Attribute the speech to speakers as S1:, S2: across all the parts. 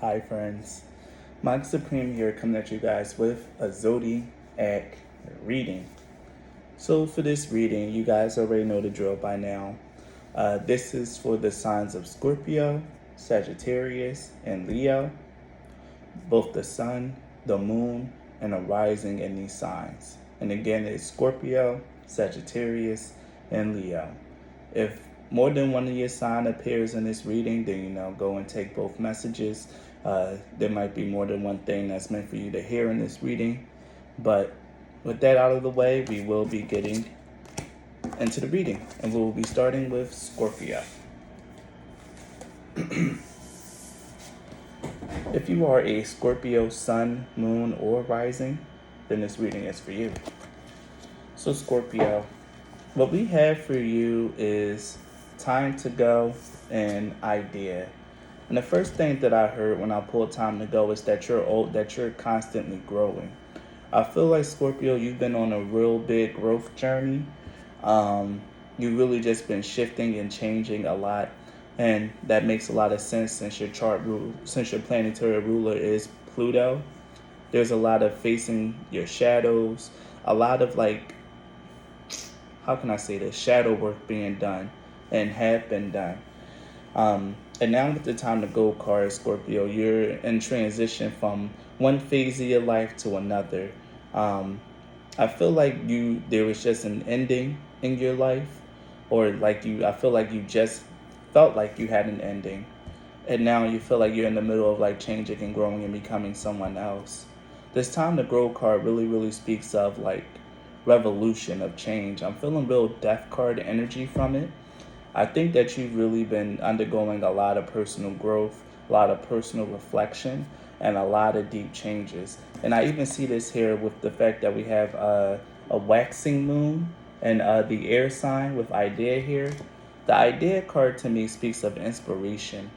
S1: Hi friends, Mike Supreme here coming at you guys with a zodiac reading. So for this reading, you guys already know the drill by now. This is for the signs of Scorpio, Sagittarius, and Leo, both the sun, the moon, and a rising in these signs. And again, it's Scorpio, Sagittarius, and Leo. If more than one of your sign appears in this reading, then go and take both messages. There might be more than one thing that's meant for you to hear in this reading. But with that out of the way, we will be getting into the reading, and we will be starting with Scorpio. If you are a Scorpio sun, moon, or rising, then this reading is for you. So Scorpio, what we have for you is time to go and idea. And the first thing that I heard when I pulled time to go is that you're constantly growing. I feel like Scorpio, you've been on a real big growth journey. You've really just been shifting and changing a lot. And that makes a lot of sense since your planetary ruler is Pluto. There's a lot of facing your shadows, a lot of how can I say this, shadow work being done and have been done. And now with the time to go card, Scorpio, you're in transition from one phase of your life to another. I feel like there was just an ending in your life, or I feel like you just felt like you had an ending, and now you feel like you're in the middle of changing and growing and becoming someone else. This time to grow card really speaks of revolution of change. I'm feeling real death card energy from it. I think that you've really been undergoing a lot of personal growth, a lot of personal reflection, and a lot of deep changes. And I even see this here with the fact that we have a waxing moon and the air sign with idea here. The idea card to me speaks of inspiration,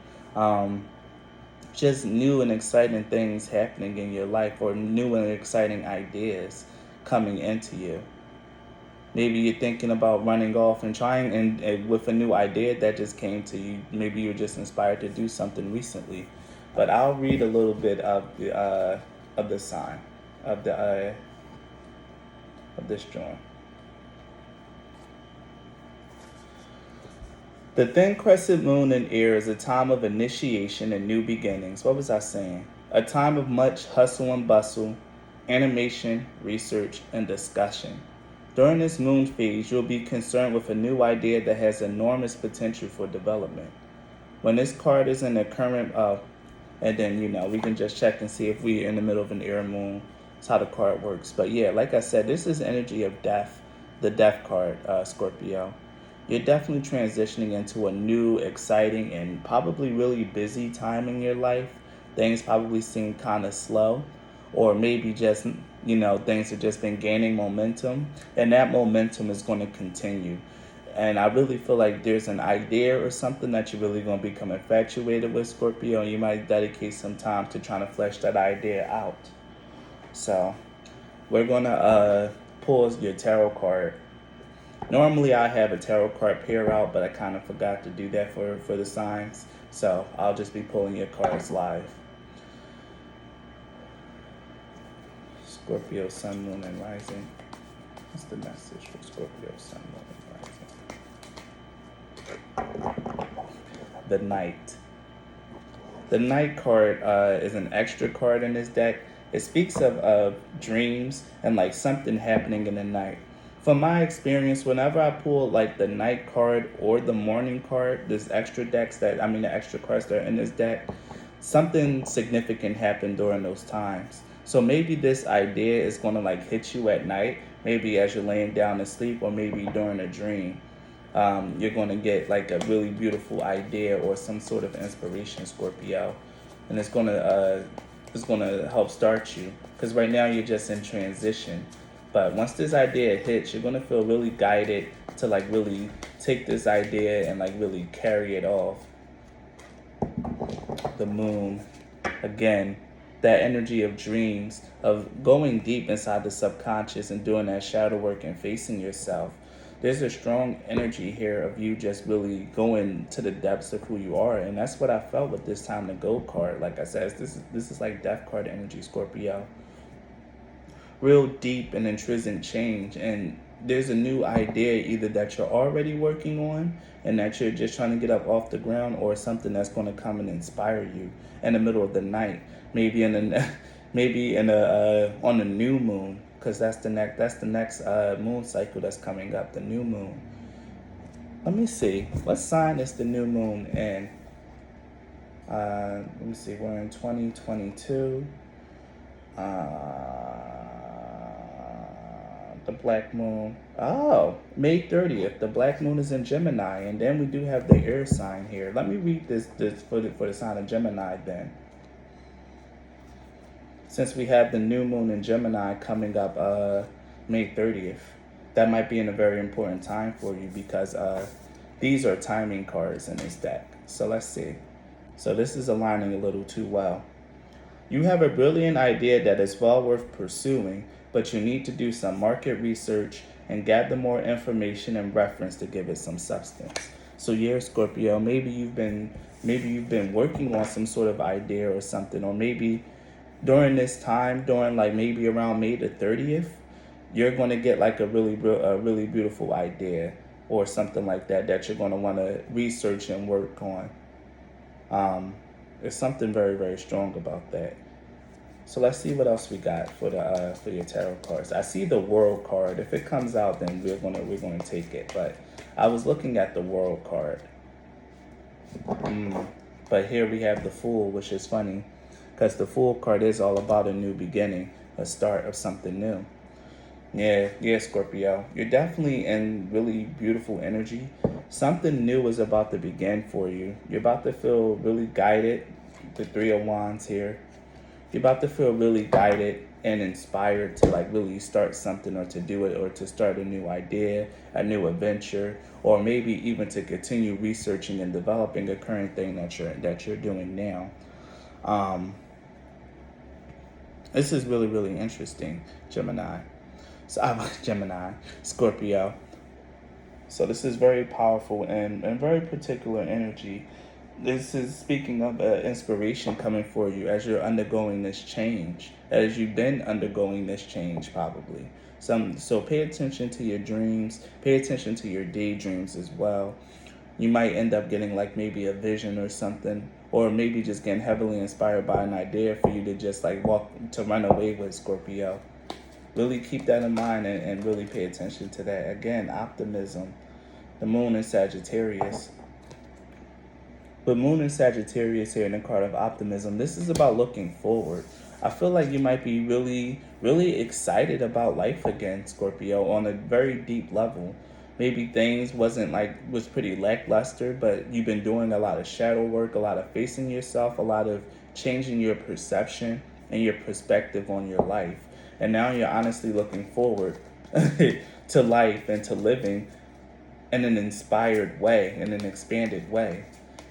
S1: just new and exciting things happening in your life, or new and exciting ideas coming into you. Maybe you're thinking about running off and trying, and with a new idea that just came to you. Maybe you're just inspired to do something recently. But I'll read a little bit of the sign of this drawing. The thin crescent moon in air is a time of initiation and new beginnings. What was I saying? A time of much hustle and bustle, animation, research, and discussion. During this moon phase, you'll be concerned with a new idea that has enormous potential for development. When this card is in the current, and then, we can just check and see if we're in the middle of an air moon. That's how the card works. But yeah, like I said, this is energy of death, the death card, Scorpio. You're definitely transitioning into a new, exciting, and probably really busy time in your life. Things probably seem kind of slow, or maybe just, things have just been gaining momentum, and that momentum is going to continue. And I really feel like there's an idea or something that you're really going to become infatuated with, Scorpio, and you might dedicate some time to trying to flesh that idea out. So we're going to pull your tarot card. Normally I have a tarot card pair out, but I kind of forgot to do that for the signs. So I'll just be pulling your cards live. Scorpio, Sun, Moon, and Rising. What's the message for Scorpio, Sun, Moon, and Rising? The Knight. The Knight card is an extra card in this deck. It speaks of dreams and something happening in the night. From my experience, whenever I pull the Night card or the Morning card, the extra cards that are in this deck, something significant happened during those times. So maybe this idea is going to hit you at night, maybe as you're laying down to sleep, or maybe during a dream. You're going to get a really beautiful idea or some sort of inspiration, Scorpio, and it's going to help start you, because right now you're just in transition. But once this idea hits, you're going to feel really guided to really take this idea and really carry it off. The Moon, again, that energy of dreams, of going deep inside the subconscious and doing that shadow work and facing yourself. there's a strong energy here of you just really going to the depths of who you are. And that's what I felt with this time to go card. Like I said, this is like death card energy, Scorpio. Real deep and intrinsic change. And there's a new idea either that you're already working on and that you're just trying to get up off the ground, or something that's going to come and inspire you in the middle of the night, maybe in the maybe in a on the new moon, because that's the next moon cycle that's coming up, the new moon. Let me see, what sign is the new moon in? Let me see, we're in 2022. The black moon. Oh, May 30th. The black moon is in Gemini, and then we do have the air sign here. Let me read this for the sign of Gemini then. Since we have the new moon in Gemini coming up May 30th, that might be in a very important time for you, because these are timing cards in this deck. So let's see. So this is aligning a little too well. You have a brilliant idea that is well worth pursuing, but you need to do some market research and gather more information and reference to give it some substance. So yeah, Scorpio, maybe you've been working on some sort of idea or something, or maybe during this time, during like maybe around May the 30th, you're going to get like a really beautiful idea or something like that you're going to want to research and work on. There's something very, very strong about that. So let's see what else we got for your tarot cards. I see the World card. If it comes out, then we're gonna take it. But I was looking at the World card. But here we have the Fool, which is funny, because the Fool card is all about a new beginning, a start of something new. Yeah, Scorpio. You're definitely in really beautiful energy. Something new is about to begin for you. You're about to feel really guided. The Three of Wands here. You're about to feel really guided and inspired to like really start something, or to do it, or to start a new idea, a new adventure, or maybe even to continue researching and developing a current thing that you're doing now. This is really, really interesting, Gemini. So Gemini, Scorpio. So this is very powerful and very particular energy. This is speaking of inspiration coming for you as you're undergoing this change, as you've been undergoing this change probably. So pay attention to your dreams, pay attention to your daydreams as well. You might end up getting like maybe a vision or something, or maybe just getting heavily inspired by an idea for you to just like run away with, Scorpio. Really keep that in mind and really pay attention to that. Again, optimism. The moon in Sagittarius. But moon in Sagittarius here in the card of optimism, this is about looking forward. I feel like you might be really, really excited about life again, Scorpio, on a very deep level. Maybe things was pretty lackluster, but you've been doing a lot of shadow work, a lot of facing yourself, a lot of changing your perception and your perspective on your life. And now you're honestly looking forward to life and to living in an inspired way, in an expanded way.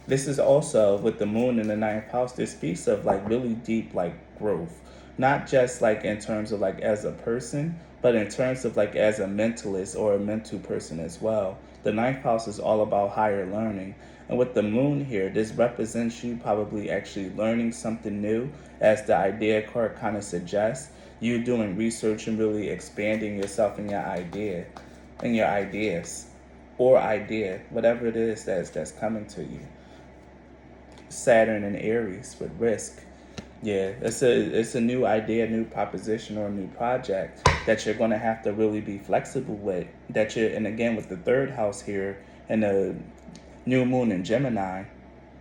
S1: This is also with the moon in the 9th house. This speaks of like really deep like growth, not just like in terms of like as a person, but in terms of like as a mentalist or a mental person as well. The 9th house is all about higher learning. And with the moon here, this represents you probably actually learning something new, as the idea card kind of suggests. You doing research and really expanding yourself in your idea, in your ideas, or idea, whatever it is that's coming to you. Saturn and Aries with risk. Yeah, it's a new idea, new proposition, or a new project that you're going to have to really be flexible with. And again, with the 3rd house here and the new moon in Gemini,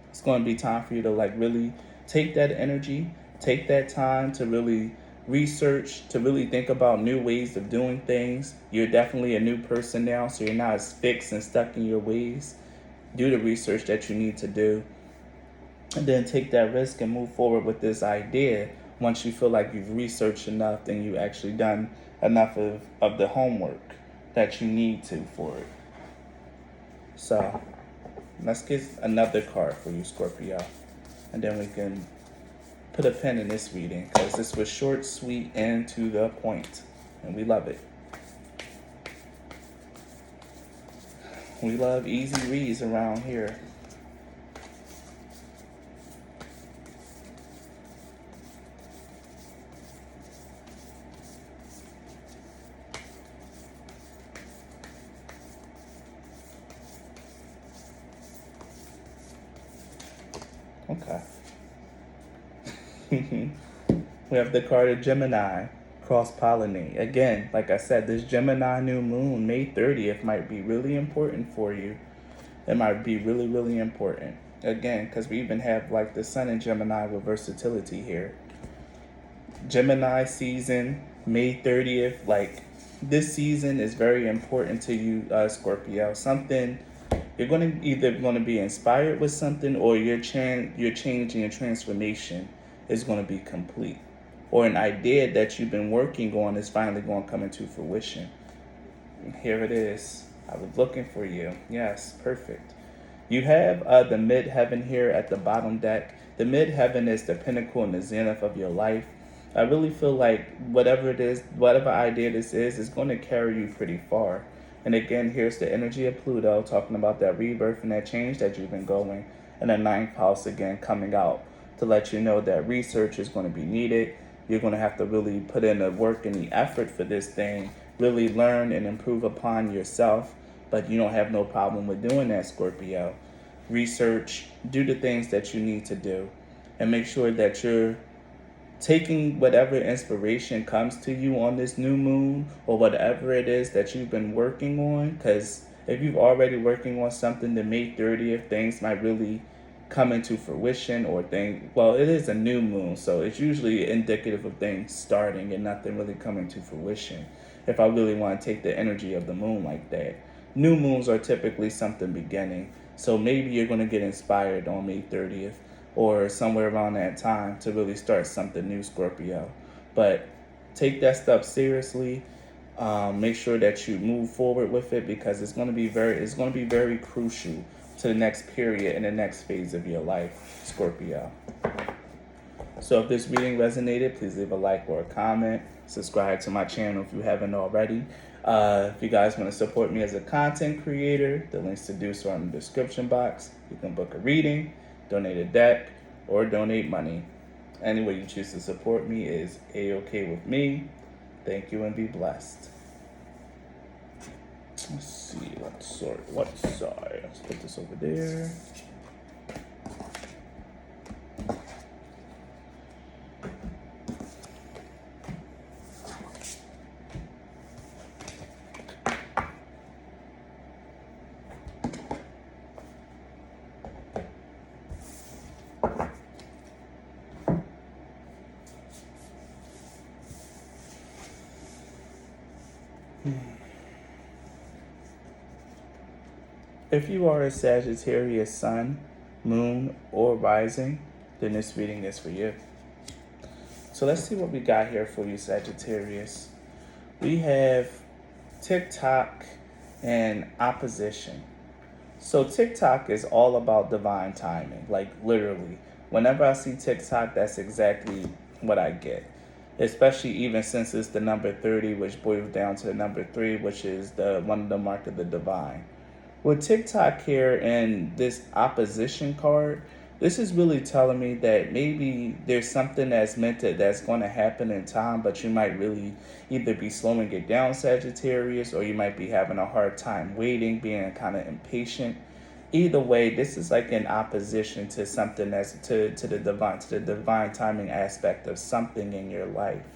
S1: it's going to be time for you to like really take that energy, take that time to really research, to really think about new ways of doing things. You're definitely a new person now, so you're not as fixed and stuck in your ways. Do the research that you need to do, and then take that risk and move forward with this idea once you feel like you've researched enough and you've actually done enough of the homework that you need to for it. So let's get another card for you, Scorpio, and then we can put a pin in this reading, because this was short, sweet, and to the point, and we love it. We love easy reads around here. Okay. We have the card of Gemini, cross-pollinate. Again, like I said, this Gemini new moon, May 30th, might be really important for you. It might be really, really important. Again, because we even have like the sun in Gemini with versatility here. Gemini season, May 30th, like this season is very important to you, Scorpio. Something, you're going to either going to be inspired with something, or your change and your transformation is going to be complete. Or an idea that you've been working on is finally going to come into fruition. Here it is. I was looking for you. Yes, perfect. You have the midheaven here at the bottom deck. The midheaven is the pinnacle and the zenith of your life. I really feel like whatever it is, whatever idea this is going to carry you pretty far. And again, here's the energy of Pluto talking about that rebirth and that change that you've been going. And the ninth house again coming out to let you know that research is going to be needed. You're going to have to really put in the work and the effort for this thing. Really learn and improve upon yourself. But you don't have no problem with doing that, Scorpio. Research, do the things that you need to do. And make sure that you're taking whatever inspiration comes to you on this new moon, or whatever it is that you've been working on. Because if you've already working on something, the May 30th, things might really come into fruition, or well, it is a new moon, so it's usually indicative of things starting and nothing really coming to fruition. If I really want to take the energy of the moon like that, new moons are typically something beginning. So maybe you're going to get inspired on May 30th or somewhere around that time to really start something new, Scorpio. But take that stuff seriously. Make sure that you move forward with it, because it's going to be very crucial to the next period and the next phase of your life, Scorpio. So if this reading resonated, please leave a like or a comment. Subscribe to my channel if you haven't already. If you guys want to support me as a content creator, the links to do so are in the description box. You can book a reading, donate a deck, or donate money. Any way you choose to support me is A-OK with me. Thank you and be blessed. Let's see, what side? Let's put this over there. If you are a Sagittarius sun, moon, or rising, then this reading is for you. So let's see what we got here for you, Sagittarius. We have TikTok and opposition. So TikTok is all about divine timing, like literally. Whenever I see TikTok, that's exactly what I get. Especially even since it's the number 30, which boils down to the number 3, which is one of the mark of the divine. With TikTok here and this opposition card, this is really telling me that maybe there's something that's going to happen in time, but you might really either be slowing it down, Sagittarius, or you might be having a hard time waiting, being kind of impatient. Either way, this is like in opposition to something that's to the divine timing aspect of something in your life.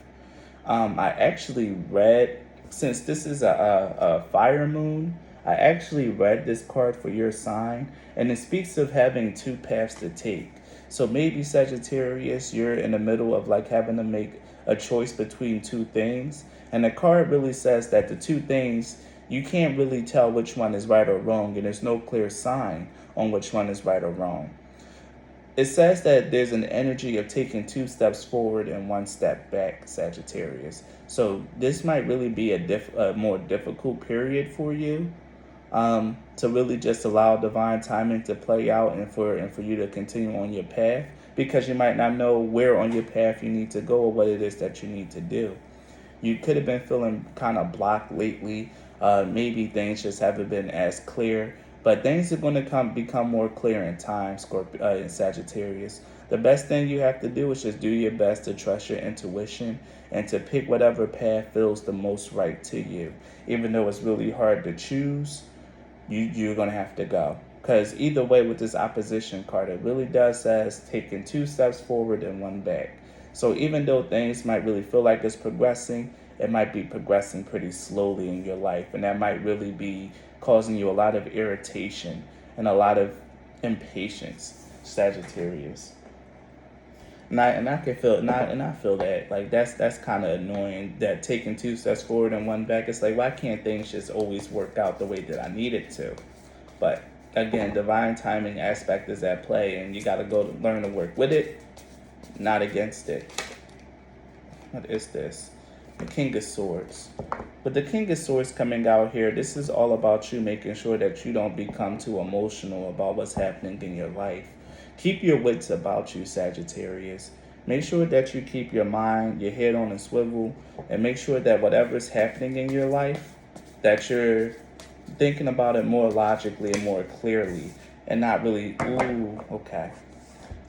S1: I actually read, since this is a fire moon, I actually read this card for your sign, and it speaks of having two paths to take. So maybe Sagittarius, you're in the middle of like having to make a choice between two things. And the card really says that the two things, you can't really tell which one is right or wrong, and there's no clear sign on which one is right or wrong. It says that there's an energy of taking 2 steps forward and 1 step back, Sagittarius. So this might really be a more difficult period for you. To really just allow divine timing to play out and for you to continue on your path, because you might not know where on your path you need to go or what it is that you need to do. You could have been feeling kind of blocked lately Maybe things just haven't been as clear, but things are going to become more clear in time, Scorpio, in Sagittarius. The best thing you have to do is just do your best to trust your intuition and to pick whatever path feels the most right to you. Even though it's really hard to choose, you're going to have to go. Because either way, with this opposition card, it really does says taking 2 steps forward and 1 back. So even though things might really feel like it's progressing, it might be progressing pretty slowly in your life. And that might really be causing you a lot of irritation and a lot of impatience, Sagittarius. And I can feel and I feel that like that's kind of annoying, that taking 2 steps forward and 1 back. It's like, why can't things just always work out the way that I need it to? But again, divine timing aspect is at play, and you got to go to learn to work with it, not against it. What is this? The King of Swords. With the King of Swords coming out here, this is all about you making sure that you don't become too emotional about what's happening in your life. Keep your wits about you, Sagittarius. Make sure that you keep your mind, your head on a swivel, and make sure that whatever's happening in your life, that you're thinking about it more logically and more clearly, and not really,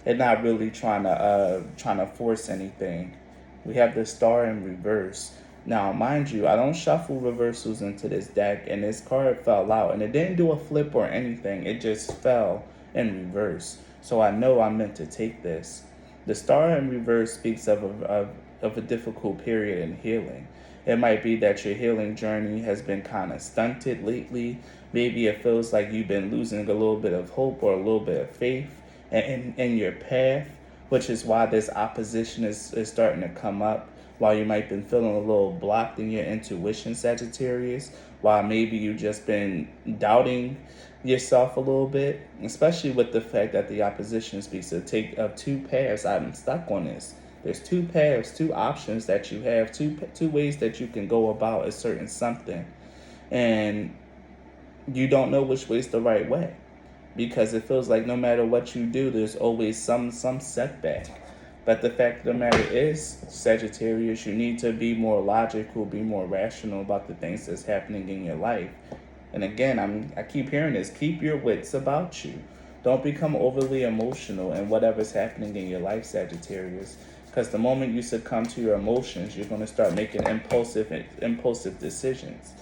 S1: and not really trying to force anything. We have the Star in reverse. Now, mind you, I don't shuffle reversals into this deck, and this card fell out, and it didn't do a flip or anything. It just fell in reverse. So I know I meant to take this. The Star in reverse speaks of a difficult period in healing. It might be that your healing journey has been kind of stunted lately. Maybe it feels like you've been losing a little bit of hope or a little bit of faith in your path, which is why this opposition is starting to come up. While you might have been feeling a little blocked in your intuition, Sagittarius, while maybe you've just been doubting yourself a little bit, especially with the fact that the opposition speaks of 2 paths. I'm stuck on this. There's 2 paths, 2 options that you have, two ways that you can go about a certain something, and you don't know which way's the right way, because it feels like no matter what you do, there's always some setback. But the fact of the matter is, Sagittarius, you need to be more logical, be more rational about the things that's happening in your life. And again, I keep hearing this: keep your wits about you. Don't become overly emotional in whatever's happening in your life, Sagittarius. Because the moment you succumb to your emotions, you're going to start making impulsive decisions.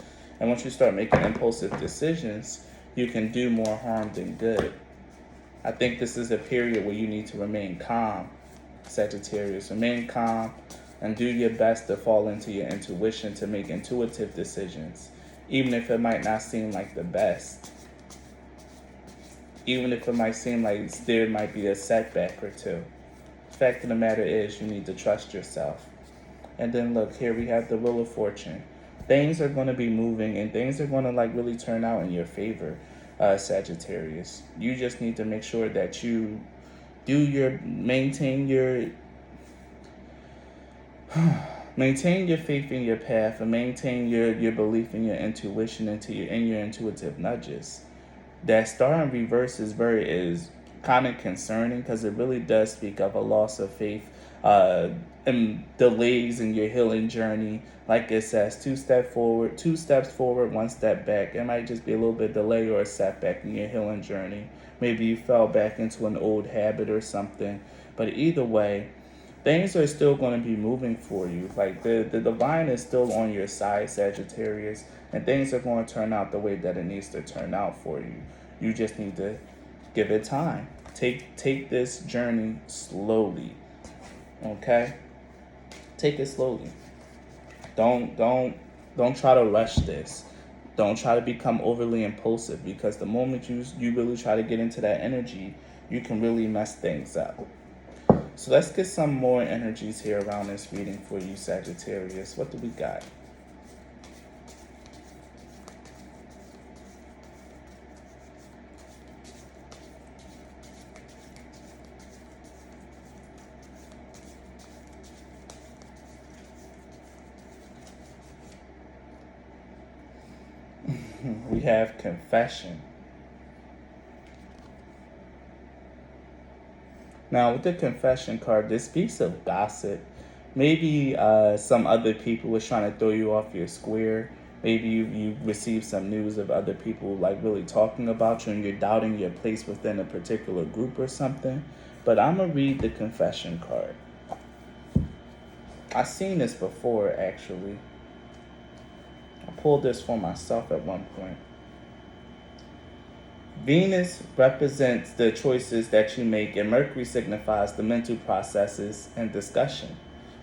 S1: And once you start making impulsive decisions, you can do more harm than good. I think this is a period where you need to remain calm, Sagittarius. Remain calm and do your best to fall into your intuition, to make intuitive decisions, even if it might not seem like the best. Even if it might seem like there might be a setback or two. The fact of the matter is, you need to trust yourself. And then look, here we have the Wheel of Fortune. Things are going to be moving, and things are going to really turn out in your favor, Sagittarius. You just need to make sure that you maintain your faith in your path, and maintain your belief in your intuition and your intuitive nudges. That Star in reverse is kind of concerning, because it really does speak of a loss of faith and delays in your healing journey. Like it says, 2 steps forward, 1 step back. It might just be a little bit delay or a setback in your healing journey. Maybe you fell back into an old habit or something. But either way, things are still going to be moving for you. Like the divine is still on your side, Sagittarius, and things are going to turn out the way that it needs to turn out for you. You just need to give it time. Take this journey slowly. Okay? Take it slowly. Don't try to rush this. Don't try to become overly impulsive, because the moment you really try to get into that energy, you can really mess things up. So let's get some more energies here around this reading for you, Sagittarius. What do we got? We have Confession. Now, with the Confession card, this speaks of gossip. Maybe some other people was trying to throw you off your square. Maybe you receive some news of other people like really talking about you and you're doubting your place within a particular group or something. But I'm going to read the confession card. I've seen this before, actually. I pulled this for myself at one point. Venus represents the choices that you make, and Mercury signifies the mental processes and discussion.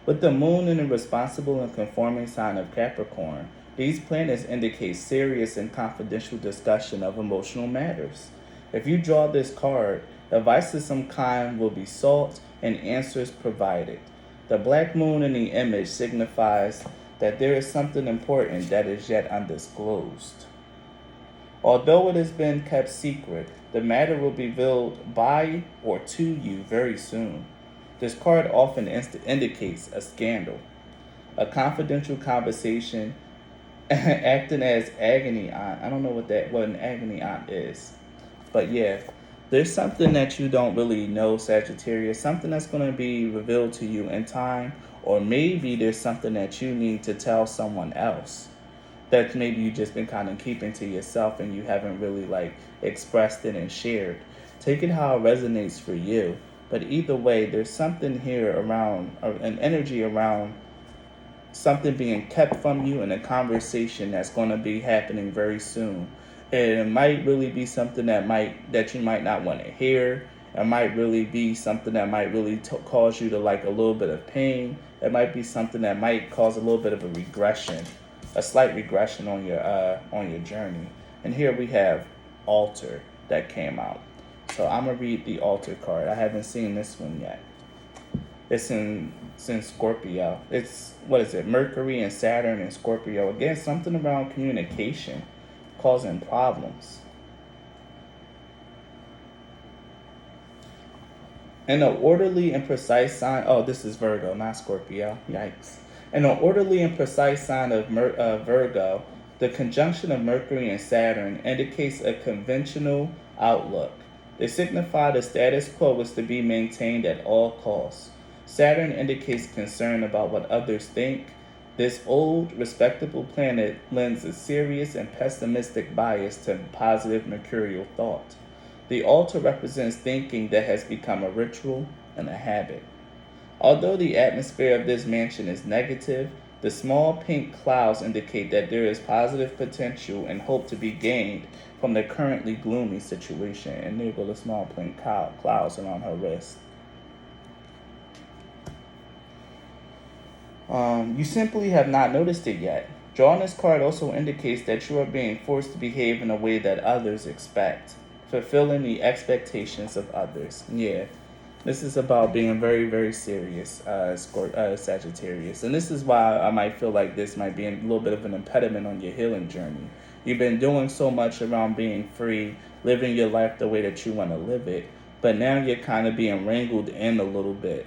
S1: With the moon in the responsible and conforming sign of Capricorn, these planets indicate serious and confidential discussion of emotional matters. If you draw this card, advice of some kind will be sought and answers provided. The black moon in the image signifies that there is something important that is yet undisclosed. Although it has been kept secret, the matter will be revealed by or to you very soon. This card often indicates a scandal, a confidential conversation, acting as agony aunt. I don't know what an agony aunt is, but yeah, there's something that you don't really know, Sagittarius, something that's going to be revealed to you in time, or maybe there's something that you need to tell someone else that maybe you've just been kind of keeping to yourself and you haven't really like expressed it and shared. Take it how it resonates for you. But either way, there's something here around, an energy around something being kept from you in a conversation that's going to be happening very soon. And it might really be something that you might not want to hear. It might really be something that might really cause you to like a little bit of pain. It might be something that might cause a little bit of a regression, a slight regression on your journey. And here we have Altar that came out. So I'm gonna read the Altar card. I haven't seen this one yet. It's in Scorpio. It's, what is it? Mercury and Saturn and Scorpio. Again, something around communication causing problems. In an orderly and precise sign, oh, this is Virgo, not Scorpio. Yikes. In an orderly and precise sign of Virgo, the conjunction of Mercury and Saturn indicates a conventional outlook. They signify the status quo is to be maintained at all costs. Saturn indicates concern about what others think. This old, respectable planet lends a serious and pessimistic bias to positive mercurial thought. The altar represents thinking that has become a ritual and a habit. Although the atmosphere of this mansion is negative, the small pink clouds indicate that there is positive potential and hope to be gained from the currently gloomy situation. And there go the small pink clouds around her wrist. You simply have not noticed it yet. Drawing this card also indicates that you are being forced to behave in a way that others expect, fulfilling the expectations of others. Yeah, this is about being very, very serious, Sagittarius. And this is why I might feel like this might be a little bit of an impediment on your healing journey. You've been doing so much around being free, living your life the way that you want to live it, but now you're kind of being wrangled in a little bit.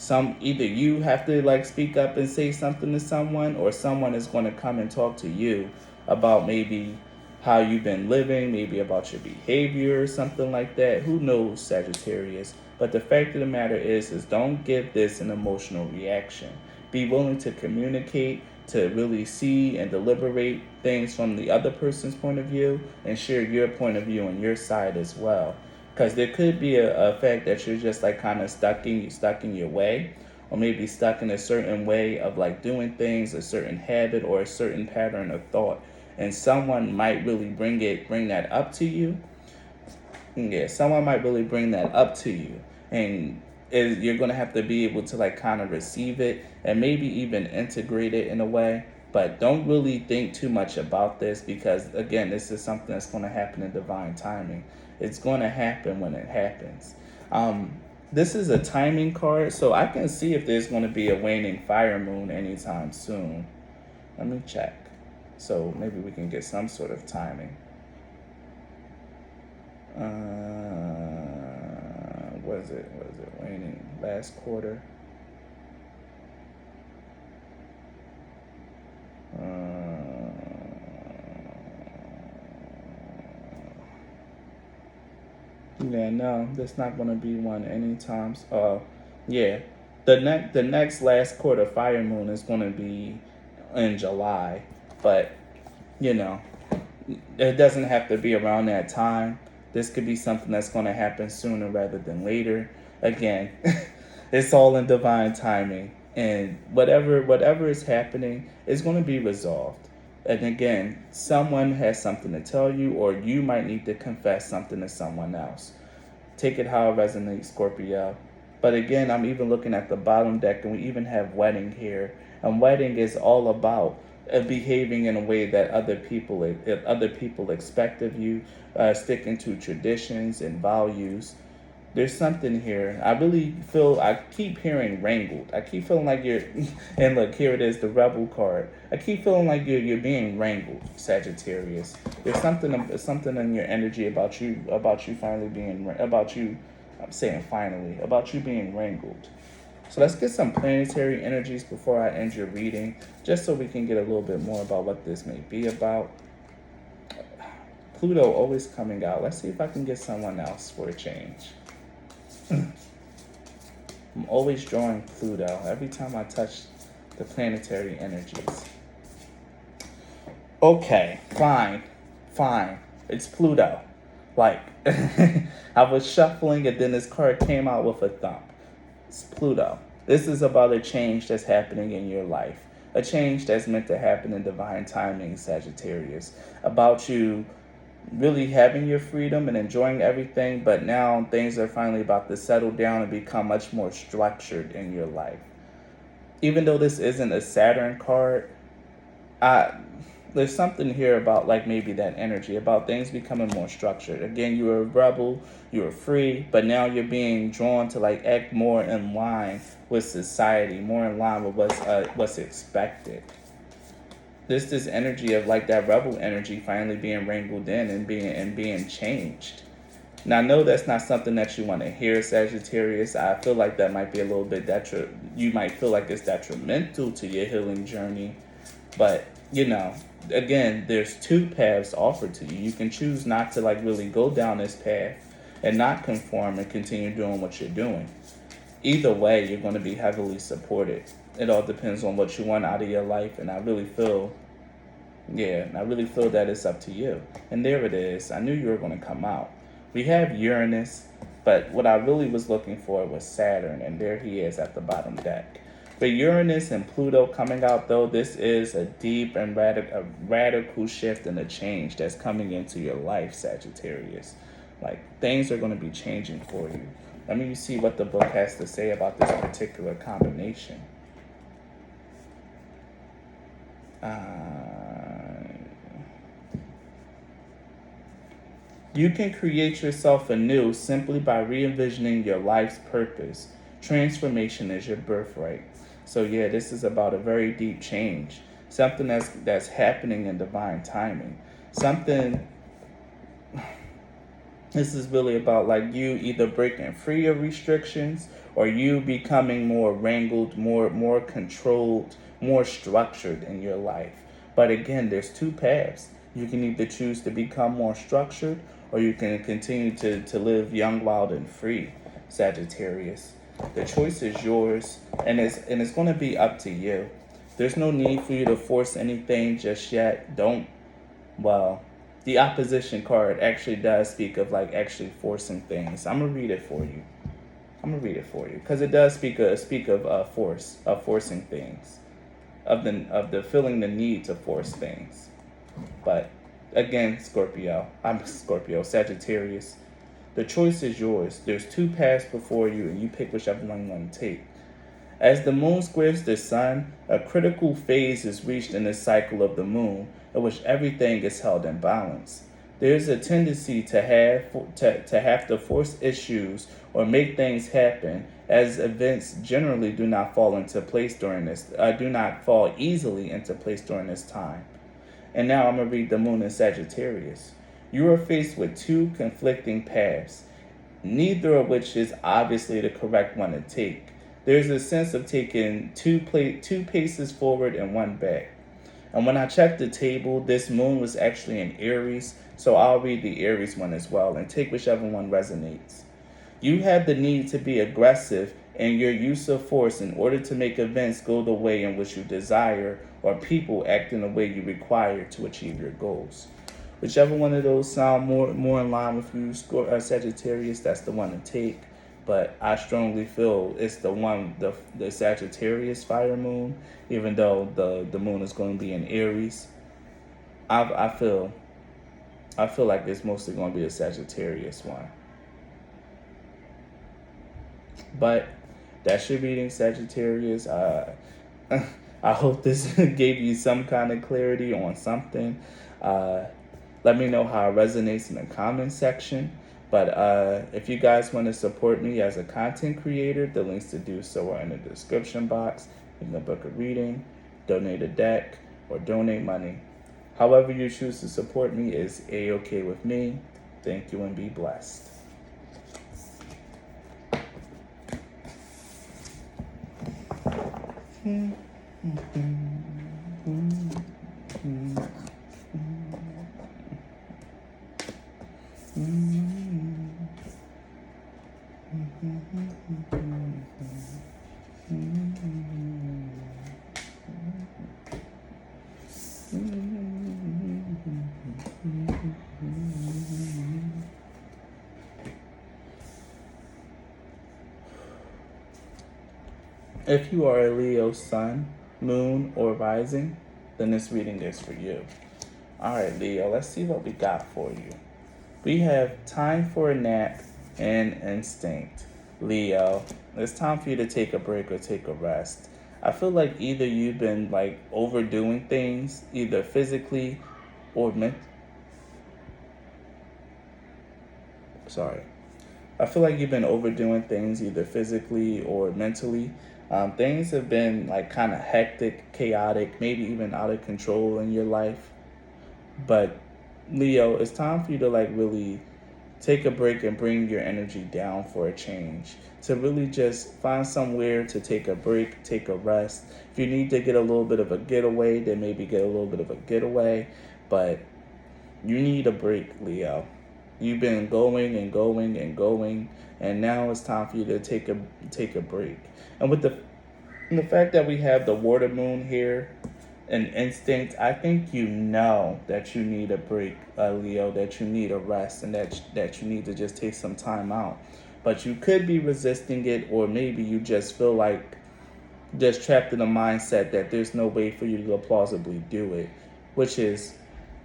S1: Either you have to like speak up and say something to someone, or someone is going to come and talk to you about maybe how you've been living, maybe about your behavior or something like that. Who knows, Sagittarius? But the fact of the matter is don't give this an emotional reaction. Be willing to communicate, to really see and deliberate things from the other person's point of view, and share your point of view on your side as well. Because there could be a fact that you're just like kind of stuck in your way, or maybe stuck in a certain way of like doing things, a certain habit or a certain pattern of thought, and someone might really bring that up to you. Yeah, someone might really bring that up to you, and you're gonna have to be able to like kind of receive it and maybe even integrate it in a way. But don't really think too much about this, because again, this is something that's going to happen in divine timing. It's going to happen when it happens. This is a timing card, so I can see if there's going to be a waning fire moon anytime soon. Let me check. So maybe we can get some sort of timing. What is it waning? Last quarter? Yeah, no, there's not going to be one anytime. Yeah, the next last quarter fire moon is going to be in July, but you know, it doesn't have to be around that time. This could be something that's going to happen sooner rather than later. Again, it's all in divine timing, and whatever is happening is going to be resolved. And again, someone has something to tell you, or you might need to confess something to someone else. Take it how it resonates, Scorpio. But again, I'm even looking at the bottom deck, and we even have wedding here. And wedding is all about behaving in a way that other people expect of you, sticking to traditions and values. There's something here. I keep hearing wrangled. I keep feeling like you're, and look, here it is, the rebel card. I keep feeling like you're being wrangled, Sagittarius. There's something in your energy about you finally being, about you, I'm saying finally, about you being wrangled. So let's get some planetary energies before I end your reading, just so we can get a little bit more about what this may be about. Pluto always coming out. Let's see if I can get someone else for a change. I'm always drawing Pluto every time I touch the planetary energies. Okay, fine. It's Pluto. Like, I was shuffling and then this card came out with a thump. It's Pluto. This is about a change that's happening in your life. A change that's meant to happen in divine timing, Sagittarius. About you really having your freedom and enjoying everything, but now things are finally about to settle down and become much more structured in your life. Even though this isn't a Saturn card, there's something here about like maybe that energy, about things becoming more structured. Again, you were a rebel, you were free, but now you're being drawn to like act more in line with society, more in line with what's expected. This energy of like that rebel energy finally being wrangled in and being changed. Now, I know that's not something that you want to hear, Sagittarius. I feel like that might be a little bit you might feel like it's detrimental to your healing journey. But, again, there's two paths offered to you. You can choose not to like really go down this path and not conform and continue doing what you're doing. Either way, you're going to be heavily supported. It all depends on what you want out of your life, and I really feel that it's up to you. And there it is. I knew you were going to come out. We have Uranus, but what I really was looking for was Saturn, and there he is at the bottom deck. But Uranus and Pluto coming out, though, this is a deep and radical shift and a change that's coming into your life, Sagittarius. Like, things are going to be changing for you. Let me see what the book has to say about this particular combination. You can create yourself anew simply by re-envisioning your life's purpose. Transformation is your birthright. So yeah, this is about a very deep change. Something that's happening in divine timing. This is really about like you either breaking free of restrictions or you becoming more wrangled, more controlled, more structured in your life. But again, there's two paths. You can either choose to become more structured or you can continue to live young, wild, and free, Sagittarius. The choice is yours, and it's going to be up to you. There's no need for you to force anything just yet. The opposition card actually does speak of like actually forcing things. I'm gonna read it for you because it does speak of forcing things, of the feeling the need to force things. But again, Sagittarius. The choice is yours. There's two paths before you, and you pick whichever one you want to take. As the moon squares the sun, a critical phase is reached in the cycle of the moon, in which everything is held in balance. There is a tendency to have to force issues or make things happen, as events generally do not fall easily into place during this time. And now I'm gonna read the moon in Sagittarius. You are faced with two conflicting paths, neither of which is obviously the correct one to take. There's a sense of taking two paces forward and one back. And when I checked the table, this moon was actually in Aries, so I'll read the Aries one as well and take whichever one resonates. You have the need to be aggressive and your use of force in order to make events go the way in which you desire, or people act in the way you require to achieve your goals. Whichever one of those sound more in line with you, Sagittarius, that's the one to take. But I strongly feel it's the Sagittarius fire moon, even though the moon is going to be in Aries. I feel like it's mostly going to be a Sagittarius one. But that's your reading, Sagittarius. I hope this gave you some kind of clarity on something. Let me know how it resonates in the comment section. But if you guys want to support me as a content creator, the links to do so are in the description box. You can book a reading, donate a deck, or donate money. However you choose to support me is A-okay with me. Thank you and be blessed. If you are a Leo sun, moon, or rising, then this reading is for you. All right, Leo, let's see what we got for you. We have time for a nap and instinct. Leo, it's time for you to take a break or take a rest. I feel like either you've been like overdoing things, either physically or I feel like you've been overdoing things either physically or mentally. Things have been like kind of hectic, chaotic, maybe even out of control in your life. But Leo, it's time for you to like really take a break and bring your energy down for a change. To really just find somewhere to take a break, take a rest. If you need to get a little bit of a getaway, then maybe get a little bit of a getaway. But you need a break, Leo. You've been going and going and going, and now it's time for you to take a break. And with the fact that we have the water moon here, an instinct, I think you know that you need a break, Leo, that you need a rest, and that you need to just take some time out. But you could be resisting it, or maybe you just feel like just trapped in a mindset that there's no way for you to plausibly do it, which is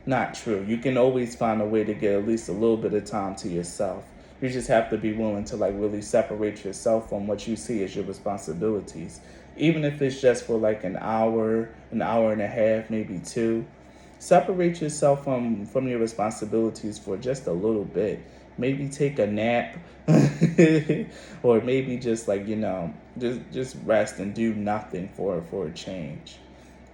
S1: not true. You can always find a way to get at least a little bit of time to yourself. You just have to be willing to like really separate yourself from what you see as your responsibilities. Even if it's just for like an hour and a half, maybe two. Separate yourself from your responsibilities for just a little bit. Maybe take a nap or maybe just like, just rest and do nothing for a change.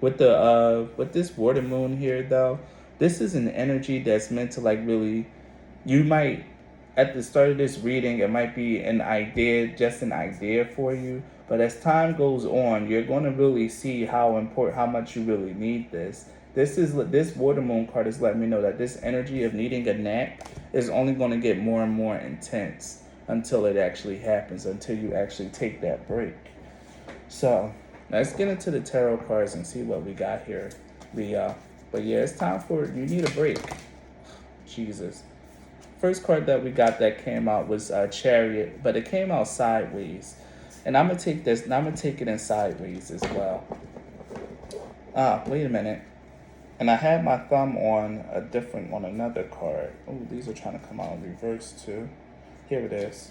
S1: With this water moon here though, this is an energy that's meant to like really, you might, at the start of this reading, it might be an idea for you. But as time goes on, you're going to really see how much you really need this. This water moon card is letting me know that this energy of needing a nap is only going to get more and more intense until it actually happens, until you actually take that break. So let's get into the tarot cards and see what we got here, Leo. But yeah, it's time for you need a break. Jesus. First card that we got that came out was Chariot, but it came out sideways. And I'm going to take this, and I'm going to take it in sideways as well. Wait a minute. And I had my thumb on another card. Oh, these are trying to come out in reverse too. Here it is.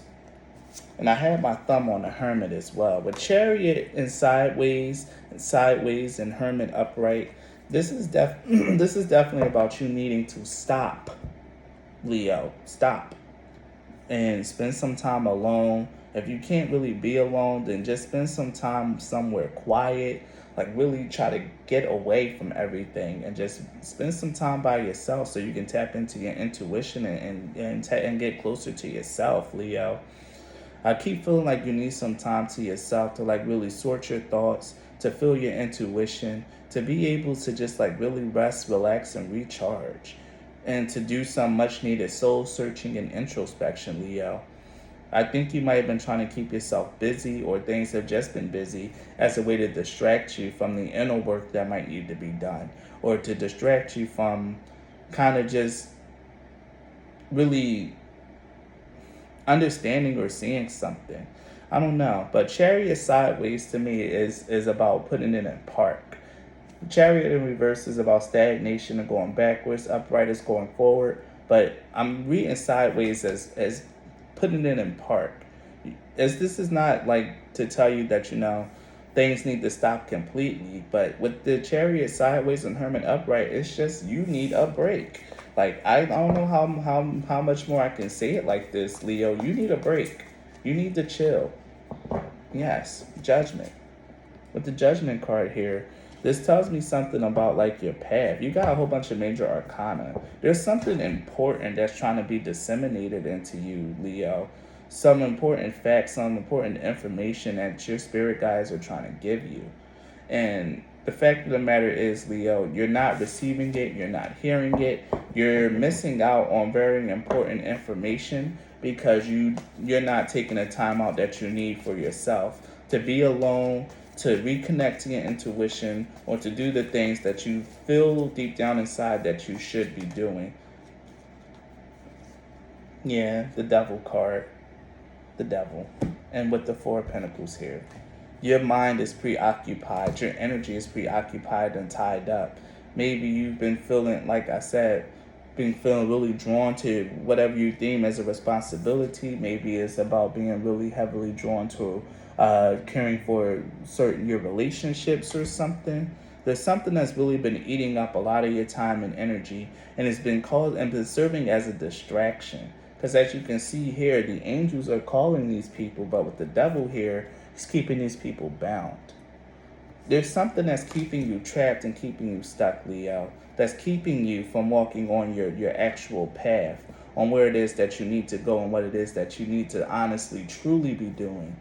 S1: And I had my thumb on the Hermit as well. With Chariot in sideways, and Hermit upright, this is definitely about you needing to stop, Leo. Stop. And spend some time alone. If you can't really be alone, then just spend some time somewhere quiet. Like really try to get away from everything and just spend some time by yourself so you can tap into your intuition and get closer to yourself, Leo. I keep feeling like you need some time to yourself to like really sort your thoughts, to feel your intuition, to be able to just like really rest, relax, and recharge, and to do some much needed soul searching and introspection, Leo. I think you might have been trying to keep yourself busy, or things have just been busy as a way to distract you from the inner work that might need to be done, or to distract you from kind of just really understanding or seeing something. I don't know, but Chariot sideways to me is about putting it in park. Chariot in reverse is about stagnation and going backwards. Upright is going forward. But I'm reading sideways as putting it in park. As this is not like to tell you that things need to stop completely, but with the Chariot sideways and Hermit upright, it's just you need a break. Like I don't know how much more I can say it like this, Leo. You need a break. You need to chill. Yes, Judgment. With the Judgment card here, this tells me something about like your path. You got a whole bunch of major arcana. There's something important that's trying to be disseminated into you, Leo. Some important facts, some important information that your spirit guides are trying to give you. And the fact of the matter is, Leo, you're not receiving it, you're not hearing it, you're missing out on very important information because you're not taking the time out that you need for yourself to be alone, to reconnect to your intuition, or to do the things that you feel deep down inside that you should be doing. Yeah, the Devil card. The Devil. And with the Four of Pentacles here. Your mind is preoccupied. Your energy is preoccupied and tied up. Maybe you've been feeling, like I said, feeling really drawn to whatever you deem as a responsibility. Maybe it's about being really heavily drawn to caring for certain your relationships or something. There's something that's really been eating up a lot of your time and energy, and it's been called and been serving as a distraction. Because as you can see here, the angels are calling these people, but with the Devil here, he's keeping these people bound. There's something that's keeping you trapped and keeping you stuck, Leo. That's keeping you from walking on your actual path, on where it is that you need to go and what it is that you need to honestly, truly be doing.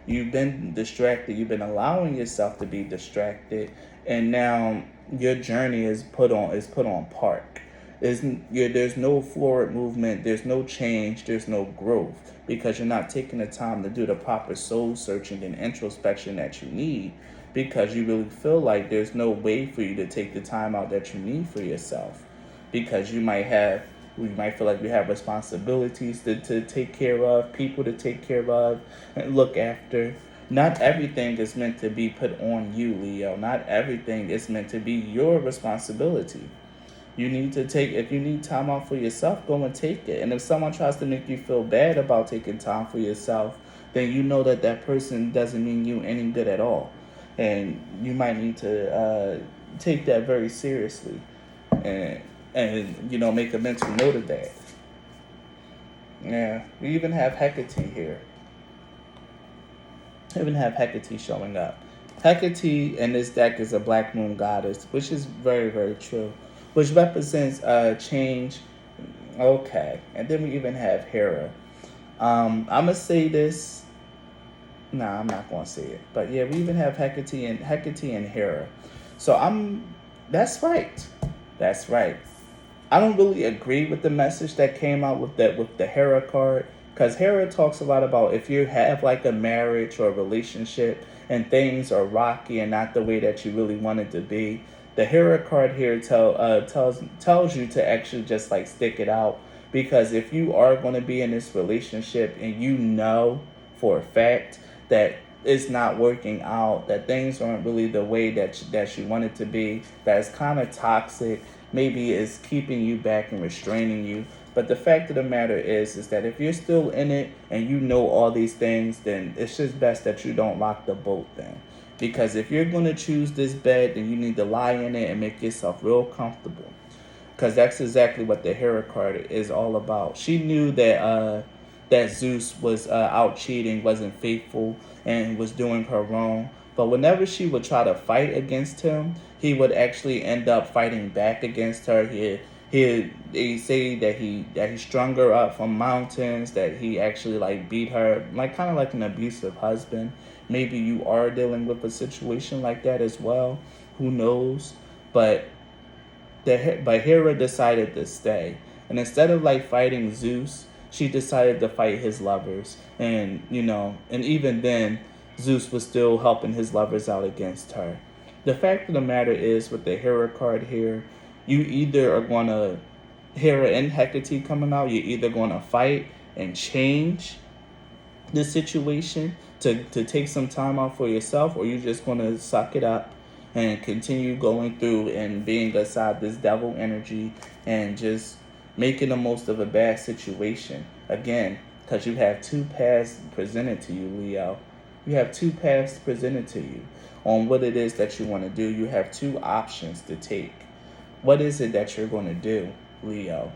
S1: You've been distracted. You've been allowing yourself to be distracted, and now your journey is put on park. There's no forward movement. There's no change. There's no growth because you're not taking the time to do the proper soul searching and introspection that you need, because you really feel like there's no way for you to take the time out that you need for yourself, because you might feel like you have responsibilities to take care of, people to take care of and look after. Not everything is meant to be put on you, Leo. Not everything is meant to be your responsibility. You need to if you need time out for yourself, go and take it. And if someone tries to make you feel bad about taking time for yourself, then you know that person doesn't mean you any good at all. And you might need to take that very seriously and make a mental note of that. Yeah, we even have Hecate here. We even have Hecate showing up. Hecate in this deck is a black moon goddess, which is very, very true, which represents change. Okay, and then we even have Hera. I'm going to say this. Nah, I'm not going to say it. But yeah, we even have Hecate and Hera. So that's right. That's right. I don't really agree with the message that came out with the Hera card, because Hera talks a lot about if you have like a marriage or a relationship and things are rocky and not the way that you really want it to be. The Hera card here tells you to actually just like stick it out, because if you are going to be in this relationship and you know for a fact that it's not working out, that things aren't really the way that you want it to be, that it's kind of toxic, maybe it's keeping you back and restraining you. But the fact of the matter is that if you're still in it and you know all these things, then it's just best that you don't rock the boat then. Because if you're going to choose this bed, then you need to lie in it and make yourself real comfortable. Because that's exactly what the Hera card is all about. She knew that Zeus was out cheating, wasn't faithful, and was doing her wrong. But whenever she would try to fight against him, he would actually end up fighting back against her. They say that he strung her up from mountains, that he actually like beat her, like kind of like an abusive husband. Maybe you are dealing with a situation like that as well. Who knows? But Hera decided to stay, and instead of like fighting Zeus, she decided to fight his lovers. And, and even then, Zeus was still helping his lovers out against her. The fact of the matter is, with the Hera card here, you either are going to, Hera and Hecate coming out, you're either going to fight and change the situation to take some time out for yourself, or you're just going to suck it up and continue going through and being aside this devil energy and just making the most of a bad situation. Again, because you have two paths presented to you, Leo. You have two paths presented to you on what it is that you want to do. You have two options to take. What is it that you're going to do, Leo?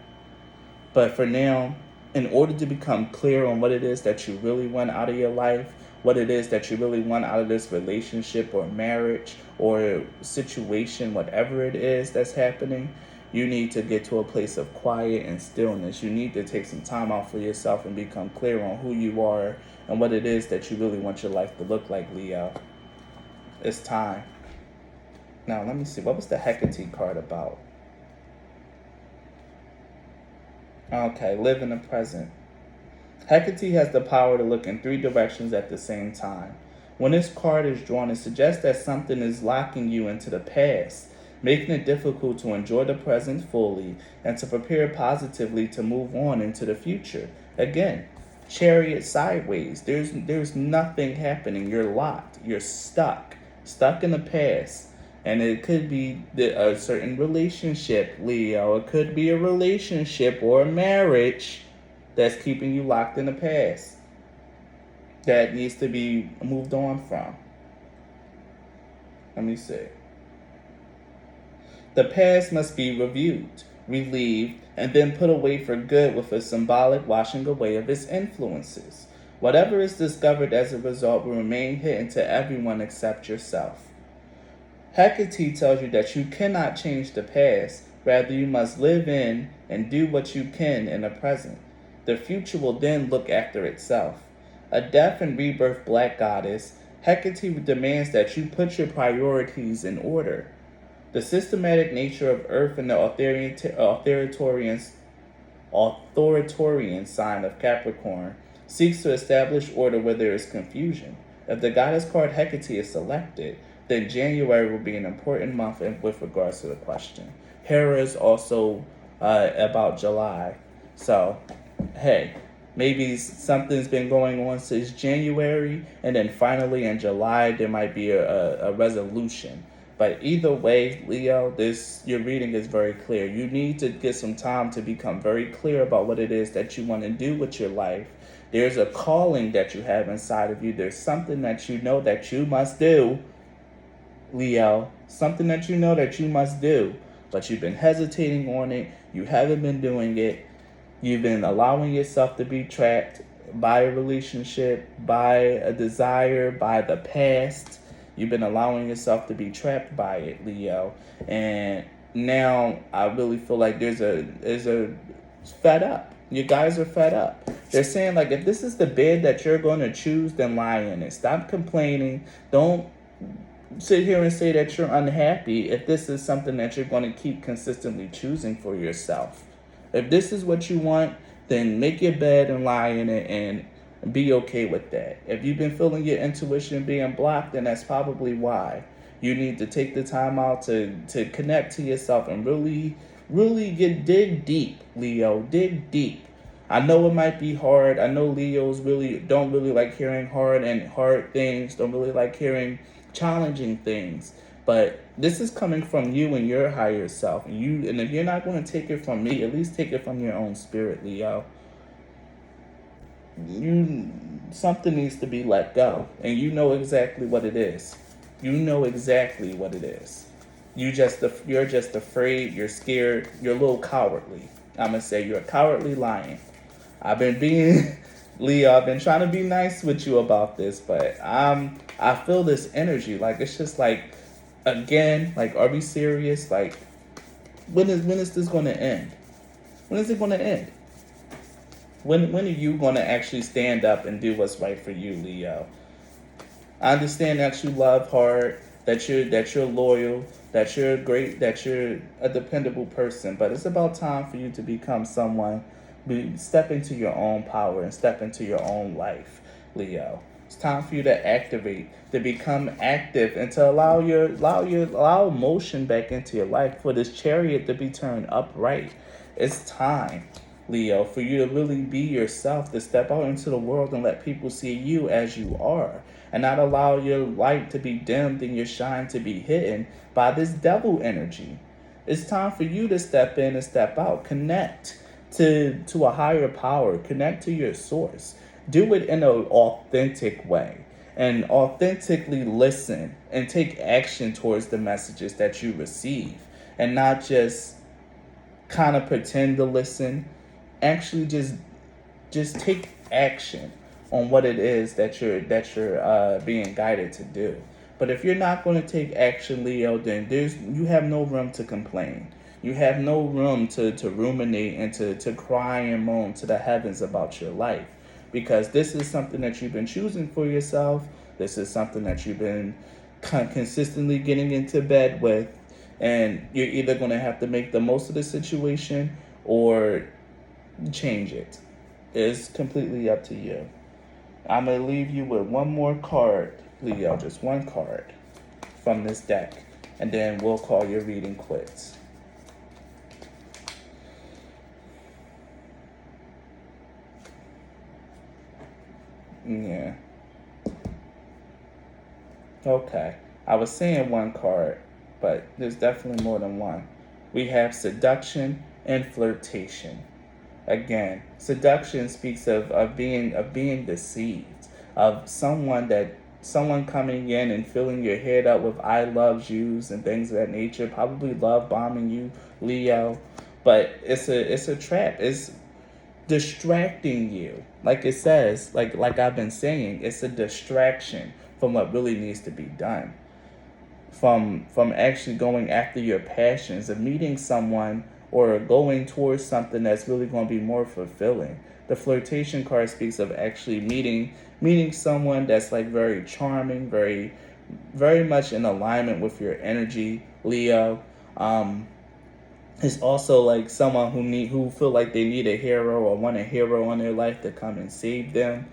S1: But for now, in order to become clear on what it is that you really want out of your life, what it is that you really want out of this relationship or marriage or situation, whatever it is that's happening, you need to get to a place of quiet and stillness. You need to take some time out for yourself and become clear on who you are and what it is that you really want your life to look like, Leo. It's time. Now, let me see. What was the Hecate card about? Okay, live in the present. Hecate has the power to look in three directions at the same time. When this card is drawn, it suggests that something is locking you into the past, making it difficult to enjoy the present fully and to prepare positively to move on into the future. Again, Chariot sideways. There's nothing happening. You're locked. You're stuck in the past. And it could be a certain relationship, Leo. It could be a relationship or a marriage that's keeping you locked in the past that needs to be moved on from. Let me see. The past must be reviewed, relieved, and then put away for good with a symbolic washing away of its influences. Whatever is discovered as a result will remain hidden to everyone except yourself. Hecate tells you that you cannot change the past, rather you must live in and do what you can in the present. The future will then look after itself. A death and rebirth black goddess, Hecate demands that you put your priorities in order. The systematic nature of Earth and the authoritarian sign of Capricorn seeks to establish order where there is confusion. If the goddess card Hecate is selected, then January will be an important month with regards to the question. Hera is also about July. So, hey, maybe something's been going on since January, and then finally in July there might be a resolution. But either way, Leo, your reading is very clear. You need to get some time to become very clear about what it is that you want to do with your life. There's a calling that you have inside of you. There's something that you know that you must do, Leo. Something that you know that you must do. But you've been hesitating on it. You haven't been doing it. You've been allowing yourself to be trapped by a relationship, by a desire, by the past. You've been allowing yourself to be trapped by it, Leo. And now I really feel like there's a fed up. You guys are fed up. They're saying, like, if this is the bed that you're going to choose, then lie in it. Stop complaining. Don't sit here and say that you're unhappy if this is something that you're going to keep consistently choosing for yourself. If this is what you want, then make your bed and lie in it and be okay with that. If you've been feeling your intuition being blocked, then that's probably why. You need to take the time out to connect to yourself and really dig deep, Leo. Dig deep. I know it might be hard. I know Leos don't really like hearing hard things, don't really like hearing challenging things. But this is coming from you and your higher self. And if you're not going to take it from me, at least take it from your own spirit, Leo. Something needs to be let go. And you know exactly what it is. You know exactly what it is. You're just afraid, you're scared, you're a little cowardly. I'm going to say you're a cowardly lion. Leo, I've been trying to be nice with you about this, but I feel this energy. Like, it's just like, again, like, are we serious? Like, when is this going to end? When is it going to end? When are you going to actually stand up and do what's right for you, Leo? I understand that you love hard, that you're loyal, that you're great, that you're a dependable person, but it's about time for you to become someone Step into your own power and step into your own life, Leo. It's time for you to activate, to become active, and to allow motion back into your life, for this chariot to be turned upright. It's time, Leo, for you to really be yourself, to step out into the world and let people see you as you are, and not allow your light to be dimmed and your shine to be hidden by this devil energy. It's time for you to step in and step out, connect to a higher power, connect to your source. Do it in an authentic way, and authentically listen and take action towards the messages that you receive, and not just kind of pretend to listen. Actually just take action on what it is that you're being guided to do. But if you're not going to take action, Leo, then you have no room to complain. You have no room to ruminate and to cry and moan to the heavens about your life, because this is something that you've been choosing for yourself. This is something that you've been consistently getting into bed with, and you're either going to have to make the most of the situation or change it. It's completely up to you. I'm going to leave you with one more card, Leo, just one card from this deck, and then we'll call your reading quits. Yeah. Okay. I was saying one card, but there's definitely more than one. We have seduction and flirtation. Again, seduction speaks of being deceived, of someone coming in and filling your head up with I love yous and things of that nature, probably love bombing you, Leo. But it's a trap. It's distracting you. Like it says, like I've been saying, it's a distraction from what really needs to be done. From actually going after your passions, of meeting someone or going towards something that's really going to be more fulfilling. The flirtation card speaks of actually meeting someone that's like very charming, very much in alignment with your energy, Leo. It's also like someone who feel like they need a hero or want a hero in their life to come and save them.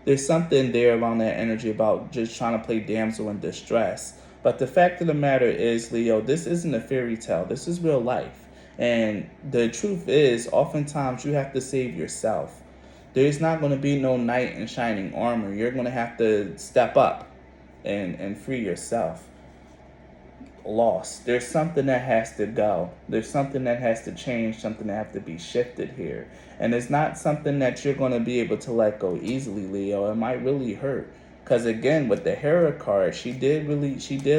S1: There's something there around that energy about just trying to play damsel in distress. But the fact of the matter is, Leo, this isn't a fairy tale. This is real life. And the truth is, oftentimes you have to save yourself. There's not going to be no knight in shining armor. You're going to have to step up and free yourself. Lost. There's something that has to go. There's something that has to change, something that has to be shifted here. And it's not something that you're going to be able to let go easily, Leo. It might really hurt. Because again, with the Hera card, she did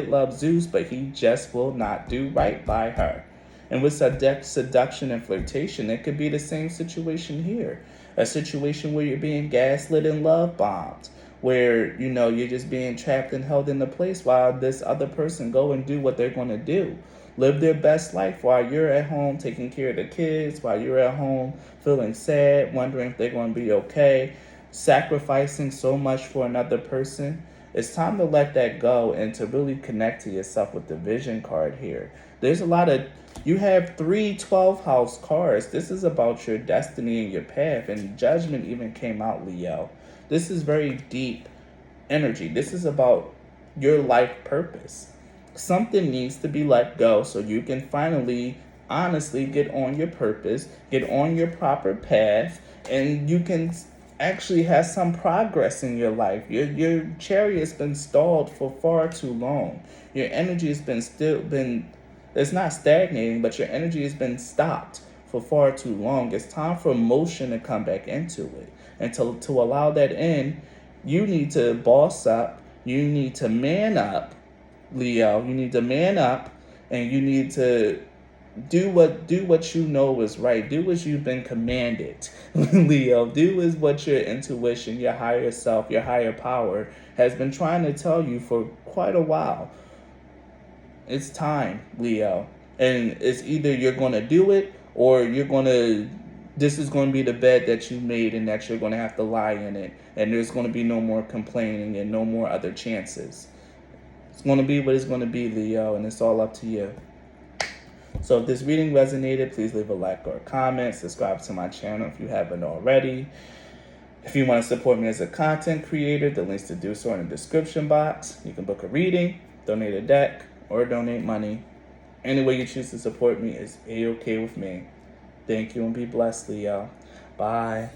S1: love Zeus, but he just will not do right by her. And with seduction and flirtation, it could be the same situation here. A situation where you're being gaslit and love bombed, where you're just being trapped and held in a place while this other person go and do what they're going to do, live their best life while you're at home taking care of the kids, while you're at home feeling sad, wondering if they're going to be okay, sacrificing so much for another person. It's time to let that go and to really connect to yourself with the vision card here. You have 3 12 house cards. This is about your destiny and your path, and judgment even came out, Leo. This is very deep energy. This is about your life purpose. Something needs to be let go so you can finally, honestly, get on your purpose, get on your proper path, and you can actually have some progress in your life. Your chariot's been stalled for far too long. Your energy has been it's not stagnating, but your energy has been stopped for far too long. It's time for motion to come back into it. And to allow that in, you need to boss up. You need to man up, Leo. You need to man up, and you need to do what you know is right. Do what you've been commanded, Leo. Do is what your intuition, your higher self, your higher power has been trying to tell you for quite a while. It's time, Leo. And it's either you're going to do it, or this is going to be the bed that you made, and that you're going to have to lie in it. And there's going to be no more complaining and no more other chances. It's going to be what it's going to be, Leo, and it's all up to you. So if this reading resonated, please leave a like or a comment. Subscribe to my channel if you haven't already. If you want to support me as a content creator, the links to do so are in the description box. You can book a reading, donate a deck, or donate money. Any way you choose to support me is A-okay with me. Thank you and be blessed, Leo. Bye.